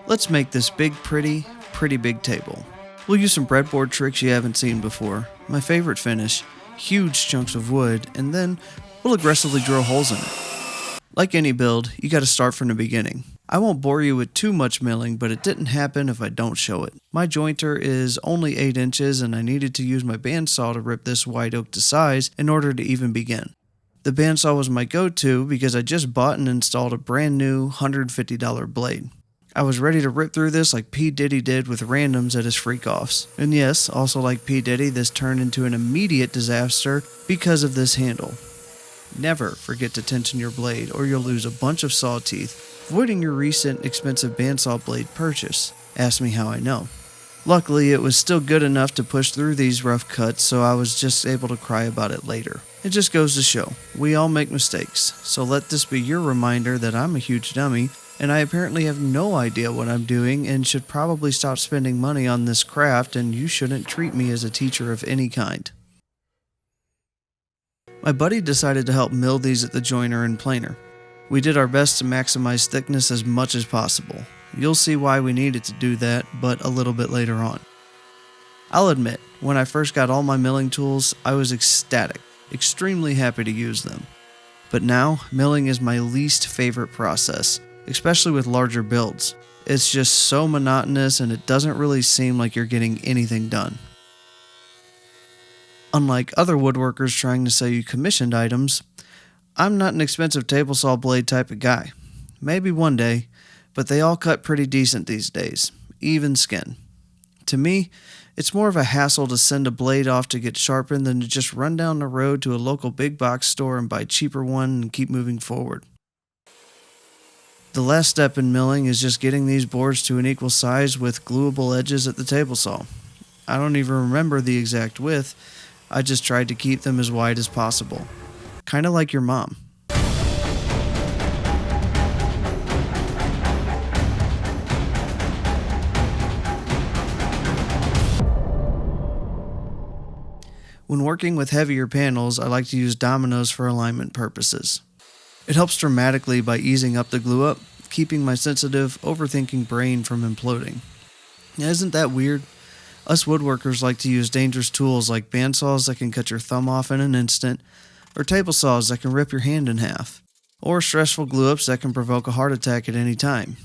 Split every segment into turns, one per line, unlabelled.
Let's make this pretty big table. We'll use some breadboard tricks you haven't seen before, my favorite finish, huge chunks of wood, and then we'll aggressively drill holes in it. Like any build, you gotta start from the beginning. I won't bore you with too much milling, but it didn't happen if I don't show it. My jointer is only 8 inches and I needed to use my bandsaw to rip this white oak to size in order to even begin. The bandsaw was my go-to because I just bought and installed a brand new $150 blade. I was ready to rip through this like P. Diddy did with randoms at his freak-offs. And yes, also like P. Diddy, this turned into an immediate disaster because of this handle. Never forget to tension your blade or you'll lose a bunch of saw teeth, avoiding your recent expensive bandsaw blade purchase. Ask me how I know. Luckily, it was still good enough to push through these rough cuts, so I was just able to cry about it later. It just goes to show, we all make mistakes, so let this be your reminder that I'm a huge dummy, and I apparently have no idea what I'm doing and should probably stop spending money on this craft, and you shouldn't treat me as a teacher of any kind. My buddy decided to help mill these at the joiner and planer. We did our best to maximize thickness as much as possible. You'll see why we needed to do that, but a little bit later on. I'll admit, when I first got all my milling tools, I was ecstatic, extremely happy to use them. But now, milling is my least favorite process, especially with larger builds. It's just so monotonous and it doesn't really seem like you're getting anything done. Unlike other woodworkers trying to sell you commissioned items, I'm not an expensive table saw blade type of guy. Maybe one day, but they all cut pretty decent these days, even skin. To me, it's more of a hassle to send a blade off to get sharpened than to just run down the road to a local big box store and buy a cheaper one and keep moving forward. The last step in milling is just getting these boards to an equal size with gluable edges at the table saw. I don't even remember the exact width, I just tried to keep them as wide as possible. Kinda like your mom. When working with heavier panels, I like to use dominoes for alignment purposes. It helps dramatically by easing up the glue up, keeping my sensitive, overthinking brain from imploding. Now, isn't that weird? Us woodworkers like to use dangerous tools like bandsaws that can cut your thumb off in an instant, or table saws that can rip your hand in half, or stressful glue-ups that can provoke a heart attack at any time.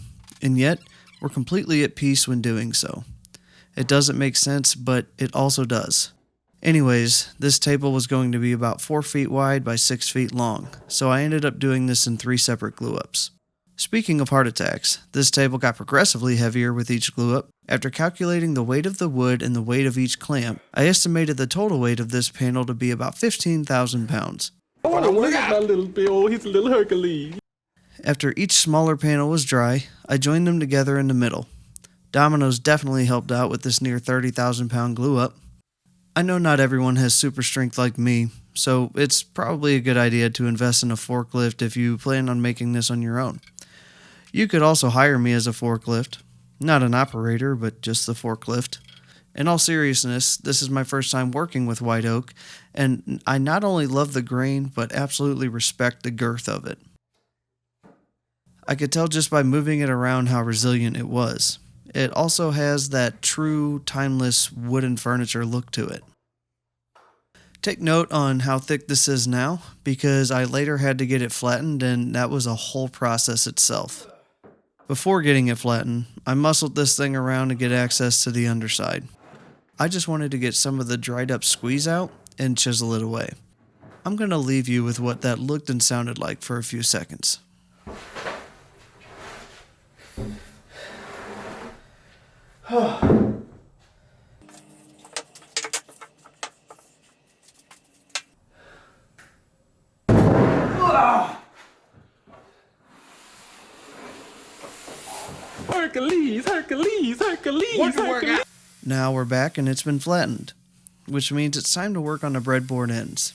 And yet, we're completely at peace when doing so. It doesn't make sense, but it also does. Anyways, this table was going to be about 4 feet wide by 6 feet long, so I ended up doing this in 3 separate glue-ups. Speaking of heart attacks, this table got progressively heavier with each glue-up. After calculating the weight of the wood and the weight of each clamp, I estimated the total weight of this panel to be about 15,000 pounds.
Oh, look at my little Bill, he's a little Hercules.
After each smaller panel was dry, I joined them together in the middle. Dominoes definitely helped out with this near 30,000 pound glue-up. I know not everyone has super strength like me, so it's probably a good idea to invest in a forklift if you plan on making this on your own. You could also hire me as a forklift. Not an operator, but just the forklift. In all seriousness, this is my first time working with white oak, and I not only love the grain, but absolutely respect the girth of it. I could tell just by moving it around how resilient it was. It also has that true, timeless wooden furniture look to it. Take note on how thick this is now, because I later had to get it flattened, and that was a whole process itself. Before getting it flattened, I muscled this thing around to get access to the underside. I just wanted to get some of the dried up squeeze out and chisel it away. I'm going to leave you with what that looked and sounded like for a few seconds.
Hercules, Hercules, Hercules, Hercules.
Now we're back and it's been flattened, which means it's time to work on the breadboard ends.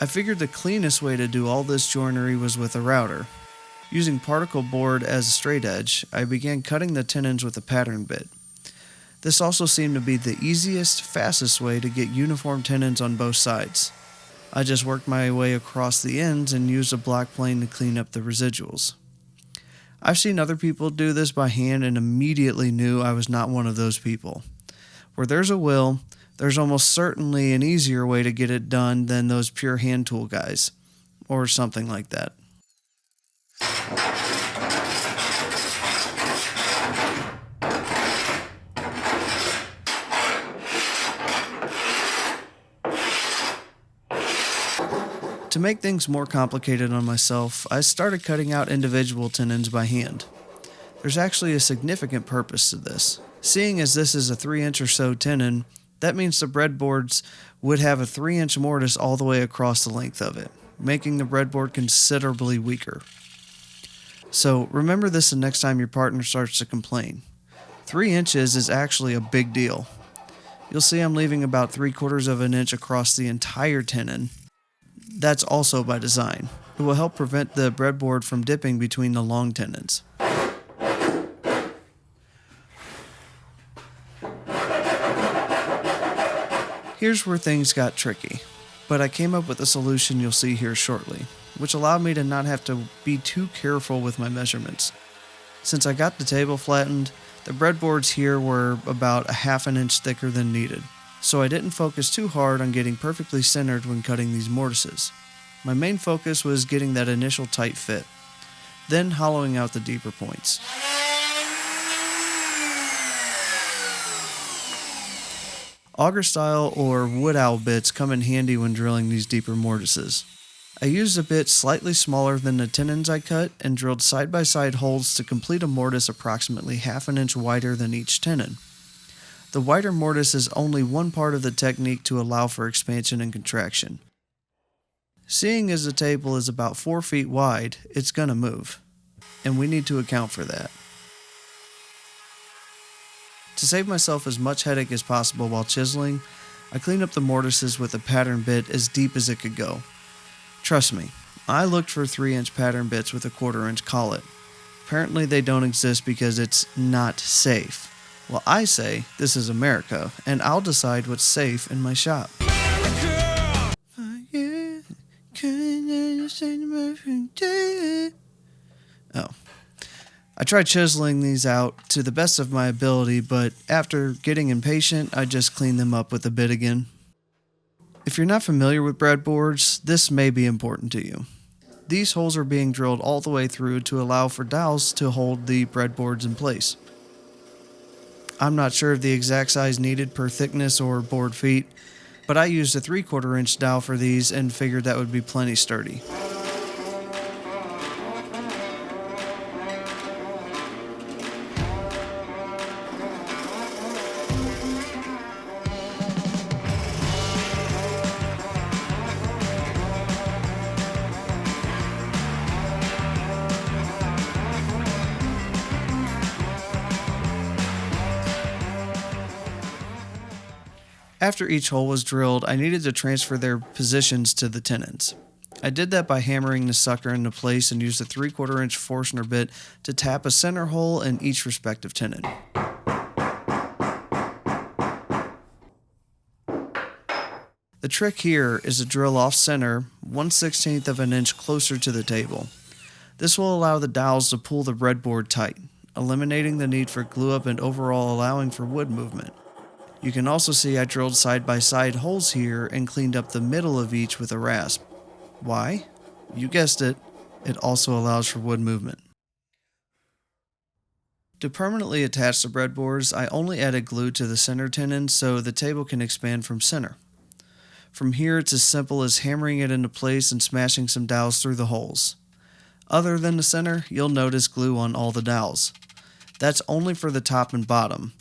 I figured the cleanest way to do all this joinery was with a router. Using particle board as a straight edge, I began cutting the tenons with a pattern bit. This also seemed to be the easiest, fastest way to get uniform tenons on both sides. I just worked my way across the ends and used a block plane to clean up the residuals. I've seen other people do this by hand and immediately knew I was not one of those people. Where there's a will, there's almost certainly an easier way to get it done than those pure hand tool guys, or something like that. To make things more complicated on myself, I started cutting out individual tenons by hand. There's actually a significant purpose to this. Seeing as this is a 3-inch or so tenon, that means the breadboards would have a 3-inch mortise all the way across the length of it, making the breadboard considerably weaker. So remember this the next time your partner starts to complain. 3 inches is actually a big deal. You'll see I'm leaving about 3/4 of an inch across the entire tenon. That's also by design. It will help prevent the breadboard from dipping between the long tenons. Here's where things got tricky, but I came up with a solution you'll see here shortly, which allowed me to not have to be too careful with my measurements. Since I got the table flattened, the breadboards here were about a 1/2 inch thicker than needed, so I didn't focus too hard on getting perfectly centered when cutting these mortises. My main focus was getting that initial tight fit, then hollowing out the deeper points. Auger style or wood owl bits come in handy when drilling these deeper mortises. I used a bit slightly smaller than the tenons I cut and drilled side-by-side holes to complete a mortise approximately 1/2 inch wider than each tenon. The wider mortise is only one part of the technique to allow for expansion and contraction. Seeing as the table is about 4 feet wide, it's gonna move, and we need to account for that. To save myself as much headache as possible while chiseling, I cleaned up the mortises with a pattern bit as deep as it could go. Trust me, I looked for 3-inch pattern bits with a 1/4 inch collet. Apparently they don't exist because it's not safe. Well, I say this is America, and I'll decide what's safe in my shop. Oh. I tried chiseling these out to the best of my ability, but after getting impatient, I just cleaned them up with a bit again. If you're not familiar with breadboards, this may be important to you. These holes are being drilled all the way through to allow for dowels to hold the breadboards in place. I'm not sure of the exact size needed per thickness or board feet, but I used a 3/4 inch dowel for these and figured that would be plenty sturdy. After each hole was drilled, I needed to transfer their positions to the tenons. I did that by hammering the sucker into place and used a 3/4 inch Forstner bit to tap a center hole in each respective tenon. The trick here is to drill off center 1/16 of an inch closer to the table. This will allow the dowels to pull the breadboard tight, eliminating the need for glue up and overall allowing for wood movement. You can also see I drilled side-by-side holes here and cleaned up the middle of each with a rasp. Why? You guessed it, it also allows for wood movement. To permanently attach the breadboards, I only added glue to the center tenon so the table can expand from center. From here, it's as simple as hammering it into place and smashing some dowels through the holes. Other than the center, you'll notice glue on all the dowels. That's only for the top and bottom.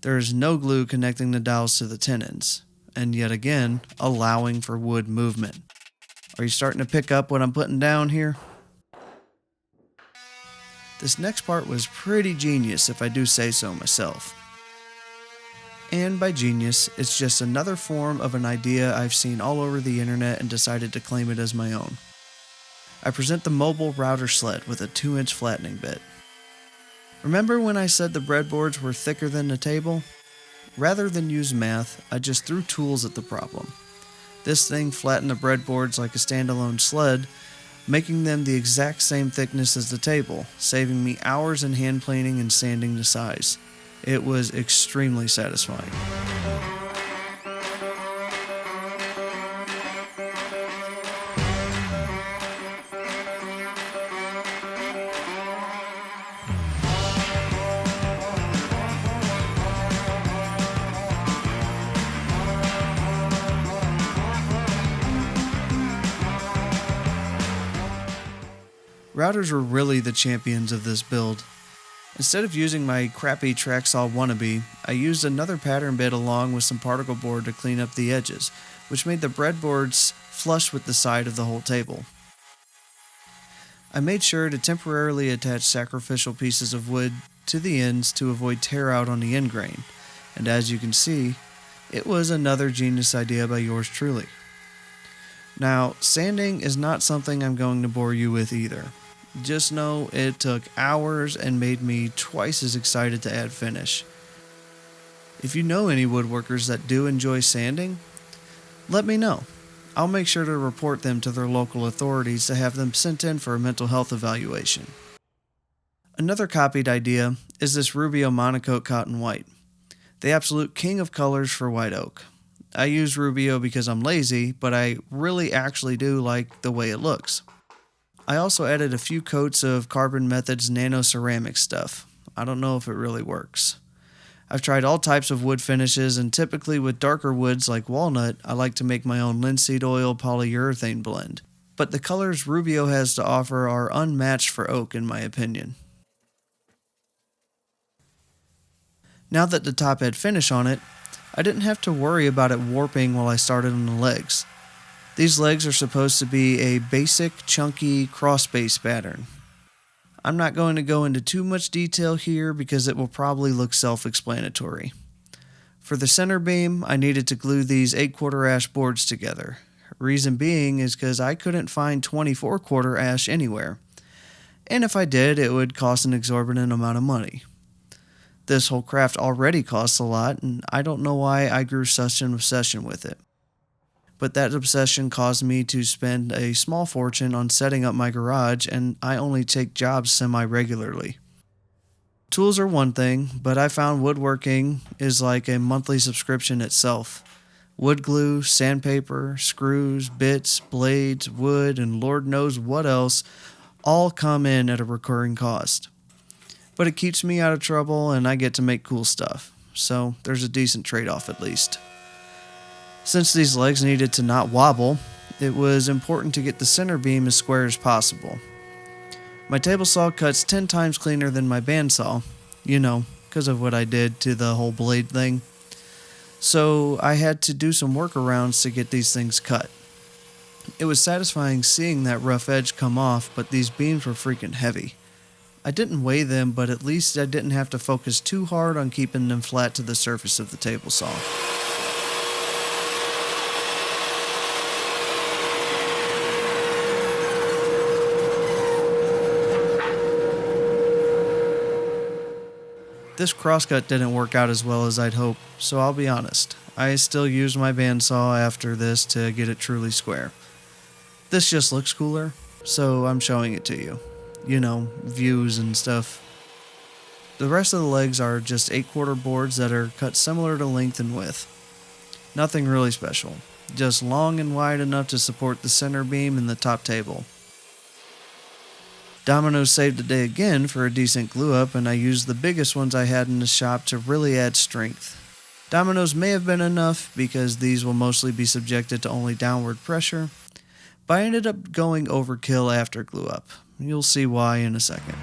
There is no glue connecting the dowels to the tenons, and yet again, allowing for wood movement. Are you starting to pick up what I'm putting down here? This next part was pretty genius, if I do say so myself. And by genius, it's just another form of an idea I've seen all over the internet and decided to claim it as my own. I present the mobile router sled with a 2-inch flattening bit. Remember when I said the breadboards were thicker than the table? Rather than use math, I just threw tools at the problem. This thing flattened the breadboards like a standalone sled, making them the exact same thickness as the table, saving me hours in hand planing and sanding to size. It was extremely satisfying. Routers were really the champions of this build. Instead of using my crappy track saw wannabe, I used another pattern bit along with some particle board to clean up the edges, which made the breadboards flush with the side of the whole table. I made sure to temporarily attach sacrificial pieces of wood to the ends to avoid tear out on the end grain, and as you can see, it was another genius idea by yours truly. Now, sanding is not something I'm going to bore you with either. Just know it took hours and made me twice as excited to add finish. If you know any woodworkers that do enjoy sanding, let me know. I'll make sure to report them to their local authorities to have them sent in for a mental health evaluation. Another copied idea is this Rubio Monocoat Cotton White, the absolute king of colors for white oak. I use Rubio because I'm lazy, but I really actually do like the way it looks. I also added a few coats of Carbon Methods nano ceramic stuff. I don't know if it really works. I've tried all types of wood finishes, and typically with darker woods like walnut, I like to make my own linseed oil polyurethane blend. But the colors Rubio has to offer are unmatched for oak in my opinion. Now that the top had finish on it, I didn't have to worry about it warping while I started on the legs. These legs are supposed to be a basic, chunky cross-base pattern. I'm not going to go into too much detail here because it will probably look self-explanatory. For the center beam, I needed to glue these 8/4 ash boards together. Reason being is because I couldn't find 24/4 ash anywhere. And if I did, it would cost an exorbitant amount of money. This whole craft already costs a lot, and I don't know why I grew such an obsession with it. But that obsession caused me to spend a small fortune on setting up my garage, and I only take jobs semi-regularly. Tools are one thing, but I found woodworking is like a monthly subscription itself. Wood glue, sandpaper, screws, bits, blades, wood, and Lord knows what else all come in at a recurring cost. But it keeps me out of trouble and I get to make cool stuff, so there's a decent trade-off at least. Since these legs needed to not wobble, it was important to get the center beam as square as possible. My table saw cuts 10 times cleaner than my bandsaw, because of what I did to the whole blade thing. So I had to do some workarounds to get these things cut. It was satisfying seeing that rough edge come off, but these beams were freaking heavy. I didn't weigh them, but at least I didn't have to focus too hard on keeping them flat to the surface of the table saw. This crosscut didn't work out as well as I'd hoped, so I'll be honest. I still used my bandsaw after this to get it truly square. This just looks cooler, so I'm showing it to you. Views and stuff. The rest of the legs are just 8/4 boards that are cut similar to length and width. Nothing really special, just long and wide enough to support the center beam and the top table. Dominoes saved the day again for a decent glue up, and I used the biggest ones I had in the shop to really add strength. Dominoes may have been enough because these will mostly be subjected to only downward pressure, but I ended up going overkill after glue up. You'll see why in a second.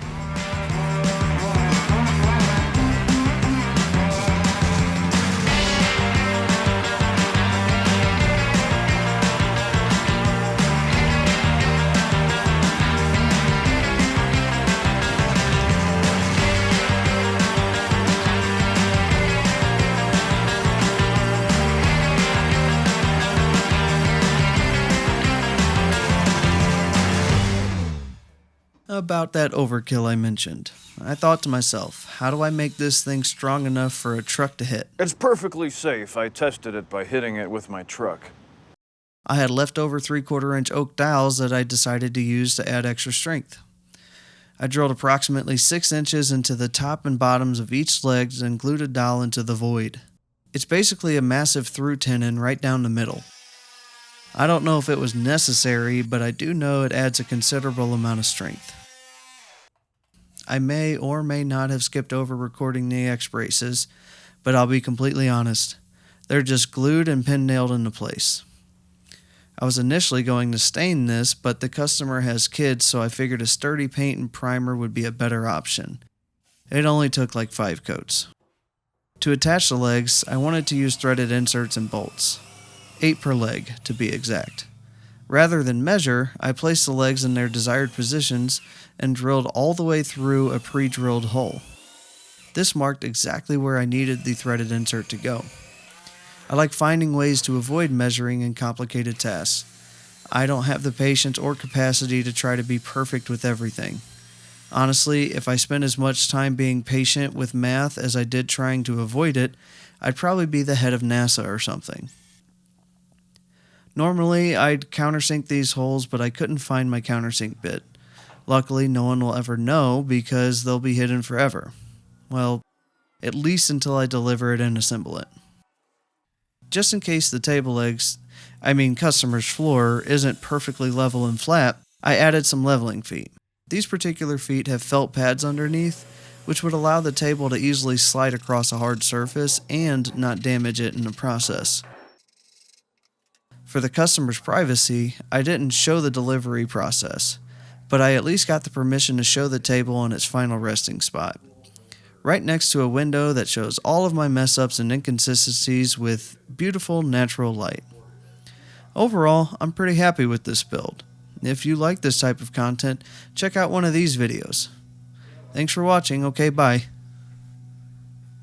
About that overkill I mentioned. I thought to myself, how do I make this thing strong enough for a truck to hit?
It's perfectly safe. I tested it by hitting it with my truck.
I had leftover 3/4 inch oak dowels that I decided to use to add extra strength. I drilled approximately 6 inches into the top and bottoms of each leg and glued a dowel into the void. It's basically a massive through tenon right down the middle. I don't know if it was necessary, but I do know it adds a considerable amount of strength. I may or may not have skipped over recording the X braces, but I'll be completely honest. They're just glued and pin nailed into place. I was initially going to stain this, but the customer has kids, so I figured a sturdy paint and primer would be a better option. It only took like 5 coats. To attach the legs, I wanted to use threaded inserts and bolts. 8 per leg, to be exact. Rather than measure, I placed the legs in their desired positions and drilled all the way through a pre-drilled hole. This marked exactly where I needed the threaded insert to go. I like finding ways to avoid measuring in complicated tasks. I don't have the patience or capacity to try to be perfect with everything. Honestly, if I spent as much time being patient with math as I did trying to avoid it, I'd probably be the head of NASA or something. Normally, I'd countersink these holes, but I couldn't find my countersink bit. Luckily, no one will ever know because they'll be hidden forever. Well, at least until I deliver it and assemble it. Just in case the table customer's floor isn't perfectly level and flat, I added some leveling feet. These particular feet have felt pads underneath, which would allow the table to easily slide across a hard surface and not damage it in the process. For the customer's privacy, I didn't show the delivery process, but I at least got the permission to show the table on its final resting spot, right next to a window that shows all of my mess-ups and inconsistencies with beautiful natural light. Overall, I'm pretty happy with this build. If you like this type of content, check out one of these videos. Thanks for watching. Okay, bye.